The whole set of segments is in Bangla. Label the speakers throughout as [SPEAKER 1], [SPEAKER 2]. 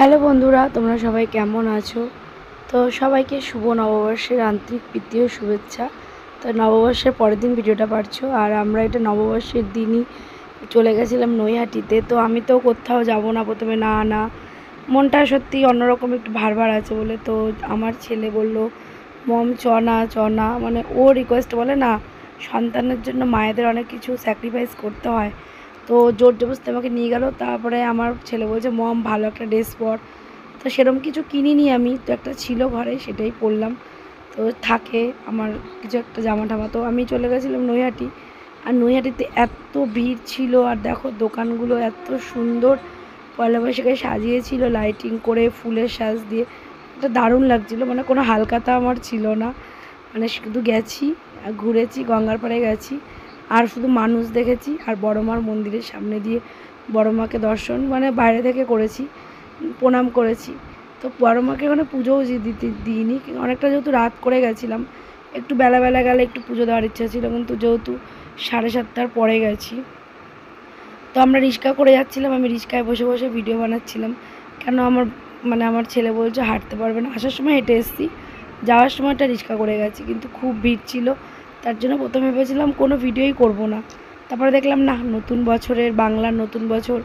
[SPEAKER 1] হ্যালো বন্ধুরা, তোমরা সবাই কেমন আছো? তো সবাইকে শুভ নববর্ষের আন্তরিক প্রীতি ও শুভেচ্ছা। তো নববর্ষের পরের দিন ভিডিওটা পাচ্ছো, আর আমরা এটা নববর্ষের দিনই চলে গেছিলাম নৈহাটিতে। তো আমি তো কোথাও যাব না, প্রথমে না মনটা সত্যি অন্যরকম একটু ভার আছে বলে। তো আমার ছেলে বলল, মম চ না, মানে ও রিকোয়েস্ট বলে না, সন্তানের জন্য মায়েদের অনেক কিছু স্যাক্রিফাইস করতে হয়। তো জোর জবরদস্তি আমাকে নিয়ে গেল। তারপরে আমার ছেলে বলছে, মম ভালো একটা ড্রেস পর। তো সেরকম কিছু কিনিনি আমি, তো একটা ছিল ঘরে, সেটাই পরলাম। তো থাকে আমার কিছু একটা জামা টামা। তো আমি চলে গেছিলাম নৈহাটি, আর নৈহাটিতে এত ভিড় ছিল। আর দেখো দোকানগুলো এত সুন্দর পয়লা বৈশাখে সাজিয়েছিল লাইটিং করে, ফুলের সাজ দিয়ে। এটা দারুণ লাগছিলো, মানে কোনো হালকাতা আমার ছিল না। মানে শুধু গেছি, ঘুরেছি, গঙ্গার পাড়ে গেছি, আর শুধু মানুষ দেখেছি। আর বড় মার মন্দিরের সামনে দিয়ে বড় মাকে দর্শন মানে বাইরে থেকে করেছি, প্রণাম করেছি। তো বড় মাকে ওখানে পুজোও দিইনি, অনেকটা যেহেতু রাত করে গেছিলাম, একটু বেলা গেলে একটু পুজো দেওয়ার ইচ্ছা ছিল, কিন্তু যেহেতু 7:30টার পরে গেছি। তো আমরা রিক্সা করে যাচ্ছিলাম, আমি রিক্সায় বসে বসে ভিডিও বানাচ্ছিলাম। কেন আমার ছেলে বলছে হাঁটতে পারবে না। আসার সময় হেঁটে এসেছি, যাওয়ার সময়টা রিক্সা করে গেছি, কিন্তু খুব ভিড় ছিল। তার জন্য প্রথমে ভেবেছিলাম কোনো ভিডিওই করব না। তারপরে দেখলাম না, নতুন বছরের, বাংলার নতুন বছর,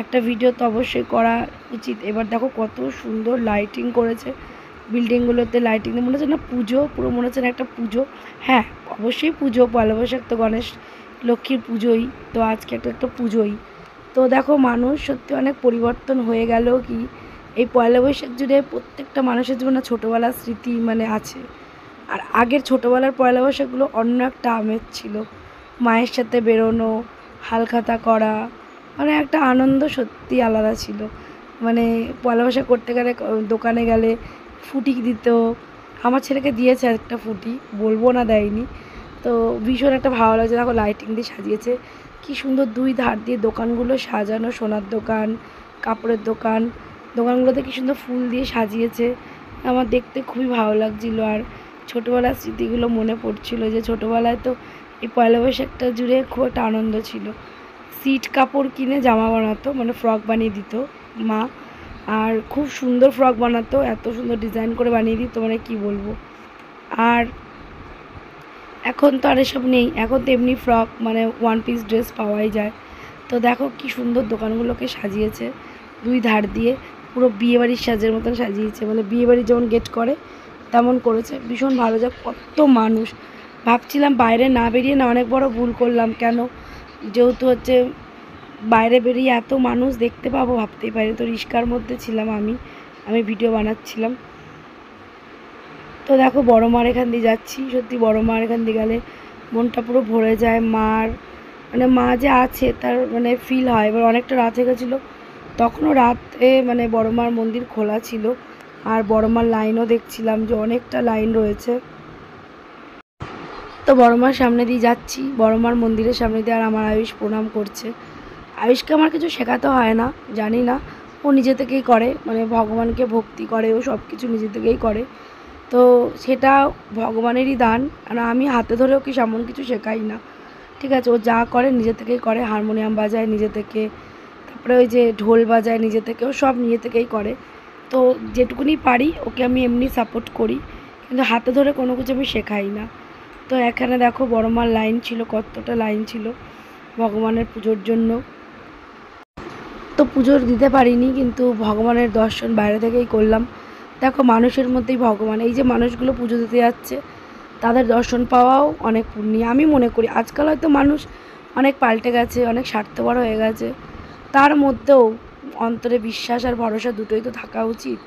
[SPEAKER 1] একটা ভিডিও তো অবশ্যই করা উচিত। এবার দেখো কত সুন্দর লাইটিং করেছে বিল্ডিংগুলোতে, লাইটিং মনে হচ্ছে না পুজো, পুরো মনে হচ্ছে না একটা পুজো। হ্যাঁ, অবশ্যই পুজো, পয়লা বৈশাখ তো গণেশ লক্ষ্মীর পুজোই, তো আজকে একটা পুজোই। তো দেখো মানুষ সত্যি অনেক পরিবর্তন হয়ে গেল। কি এই পয়লা বৈশাখ জুড়ে প্রত্যেকটা মানুষের জীবনে ছোটোবেলার স্মৃতি মানে আছে। আর আগের ছোটোবেলার পয়লা বৈশাখগুলো অন্য একটা আমেজ ছিল। মায়ের সাথে বেরোনো, হালখাতা করা, মানে একটা আনন্দ সত্যি আলাদা ছিল। মানে পয়লা বৈশাখ করতে গেলে দোকানে গেলে ফুটি দিত। আমার ছেলেকে দিয়েছে একটা ফুটি, বলবো না দেয়নি। তো ভীষণ একটা ভালো লাগছে। দেখো লাইটিং দিয়ে সাজিয়েছে, কি সুন্দর দুই ধার দিয়ে দোকানগুলো সাজানো, সোনার দোকান, কাপড়ের দোকান, দোকানগুলোতে কি সুন্দর ফুল দিয়ে সাজিয়েছে। আমার দেখতে খুবই ভালো লাগছিলো। আর ছোটোবেলার স্মৃতিগুলো মনে পড়ছিল, যে ছোটোবেলায় তো এই পয়লা বৈশাখটা জুড়ে খুব একটা আনন্দ ছিল। সিট কাপড় কিনে জামা বানাতো, মানে ফ্রক বানিয়ে দিত মা, আর খুব সুন্দর ফ্রক বানাতো, এত সুন্দর ডিজাইন করে বানিয়ে দিত, মানে কি বলবো। আর এখন তো আর এসব নেই, এখন তো এমনি ফ্রক মানে ওয়ান পিস ড্রেস পাওয়াই যায়। তো দেখো কি সুন্দর দোকানগুলোকে সাজিয়েছে, দুই ধার দিয়ে পুরো বিয়েবাড়ির সাজের মতন সাজিয়েছে, মানে বিয়েবাড়ি যেমন গেট করে তেমন করেছে। ভীষণ ভালো, যা কত মানুষ। ভাবছিলাম বাইরে না বেরিয়ে না অনেক বড় ভুল করলাম, কেন যেহেতু হচ্ছে বাইরে বেরিয়ে এত মানুষ দেখতে পাবো ভাবতেই পারি। তো রিস্কার মধ্যে ছিলাম আমি ভিডিও বানাচ্ছিলাম। তো দেখো বড় মার এখান দিয়ে যাচ্ছি, সত্যি বড় মার এখান দিয়ে গেলে মনটা পুরো ভরে যায়। মার মানে মা যে আছে তার মানে ফিল হয়। এবার অনেকটা রাত হয়ে গেছিলো, তখনও রাতে মানে বড় মার মন্দির খোলা ছিল। আর বড় মার লাইনও দেখছিলাম যে অনেকটা লাইন রয়েছে। তো বড় মার সামনে দিয়ে যাচ্ছি, বড় মার মন্দিরের সামনে দিয়ে। আর আমার আয়ুষ প্রণাম করছে। আয়ুষকে আমার কিছু শেখাতে হয় না, জানি না, ও নিজে থেকেই করে, মানে ভগবানকে ভক্তি করে, ও সব কিছু নিজে থেকেই করে। তো সেটা ভগবানেরই দান। আর আমি হাতে ধরেও কি সেমন কিছু শেখাই না, ঠিক আছে। ও যা করে নিজে থেকেই করে, হারমোনিয়াম বাজায় নিজে থেকে, তারপরে ওই যে ঢোল বাজায় নিজে থেকে, ও সব নিজে থেকেই করে। তো যেটুকুনি পারি ওকে আমি এমনি সাপোর্ট করি, কিন্তু হাতে ধরে কোনো কিছু আমি শেখাই না। তো এখানে দেখো বড় মার লাইন ছিল, কতটা লাইন ছিল ভগবানের পুজোর জন্য। তো পুজো দিতে পারিনি, কিন্তু ভগবানের দর্শন বাইরে থেকেই করলাম। দেখো মানুষের মধ্যেই ভগবান, এই যে মানুষগুলো পুজো দিতে যাচ্ছে তাদের দর্শন পাওয়াও অনেক পুণ্য আমি মনে করি। আজকাল হয়তো মানুষ অনেক পাল্টে গেছে, অনেক স্বার্থপর হয়ে গেছে, তার মধ্যেও অন্তরে বিশ্বাস আর ভরসা দুটোই তো থাকা উচিত।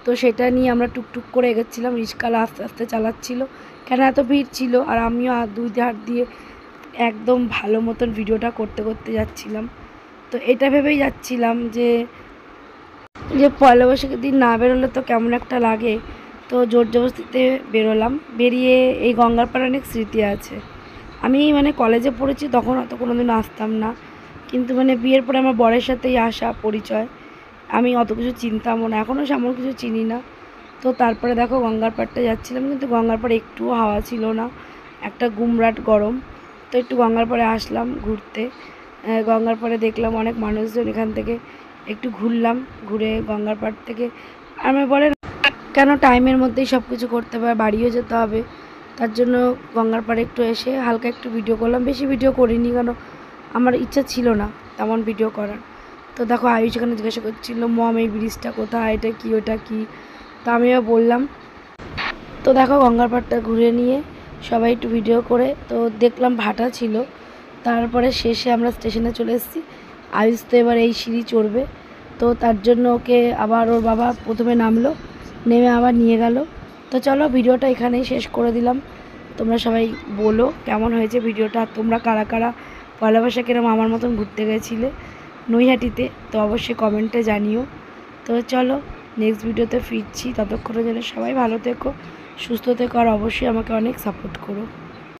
[SPEAKER 1] তো সেটা নিয়ে আমরা টুকটুক করে এগোচ্ছিলাম, রিক্সাওয়ালা আস্তে আস্তে চালাচ্ছিল, কেন এত ভিড় ছিল। আর আমিও দুই ধার দিয়ে একদম ভালো মতন ভিডিওটা করতে করতে যাচ্ছিলাম। তো এটা ভেবেই যাচ্ছিলাম যে যে পয়লা বৈশাখের দিন না বেরোলে তো কেমন একটা লাগে। তো জোর জবরদস্তিতে বেরোলাম। বেরিয়ে এই গঙ্গার পাড়ে অনেক স্মৃতি আছে। আমি মানে কলেজে পড়েছি, তখন অত কোনো দিন আসতাম না, কিন্তু মানে বিয়ের পরে আমার বরের সাথেই আসা পরিচয়, আমি অত কিছু চিনতামও না, এখনও সেমন কিছু চিনি না। তো তারপরে দেখো গঙ্গার পাড়টা যাচ্ছিলাম, কিন্তু গঙ্গার পাড়ে একটুও হাওয়া ছিল না, একটা গুমরাট গরম। তো একটু গঙ্গার পাড়ে আসলাম ঘুরতে। গঙ্গার পাড়ে দেখলাম অনেক মানুষজন এখান থেকে একটু ঘুরলাম, ঘুরে গঙ্গার পাড় থেকে আমি বলে কেন টাইমের মধ্যেই সব কিছু করতে হবে, বাড়িও যেতে হবে, তার জন্য গঙ্গার পাড়ে একটু এসে হালকা একটু ভিডিও করলাম। বেশি ভিডিও করিনি, কেন আমার ইচ্ছা ছিল না তেমন ভিডিও করার। তো দেখো আয়ুষ এখানে জিজ্ঞাসা করছিল, মম এই ব্রিজটা কোথায়, এটা কি ওটা কি, তো আমিও বললাম। তো দেখো গঙ্গার পাড়টা ঘুরে নিয়ে সবাই একটু ভিডিও করে তো দেখলাম ভাটা ছিল। তারপরে শেষে আমরা স্টেশনে চলে এসেছি। আয়ুষ তো এবার এই সিঁড়ি চড়বে, তো তার জন্য ওকে আবার ওর বাবা প্রথমে নামলো, নেমে আবার নিয়ে গেল। তো চলো ভিডিওটা এখানেই শেষ করে দিলাম। তোমরা সবাই বলো কেমন হয়েছে ভিডিওটা, আর তোমরা কারা কারা পয়লা বৈশাখের আমার মতন ঘুরতে গেছিলে নৈহাটিতে, তো অবশ্যই কমেন্টে জানিও। তো চলো নেক্সট ভিডিওতে ফিরছি, ততক্ষণের জন্য সবাই ভালো থেকো, সুস্থ থেকো, আর অবশ্যই আমাকে অনেক সাপোর্ট করো।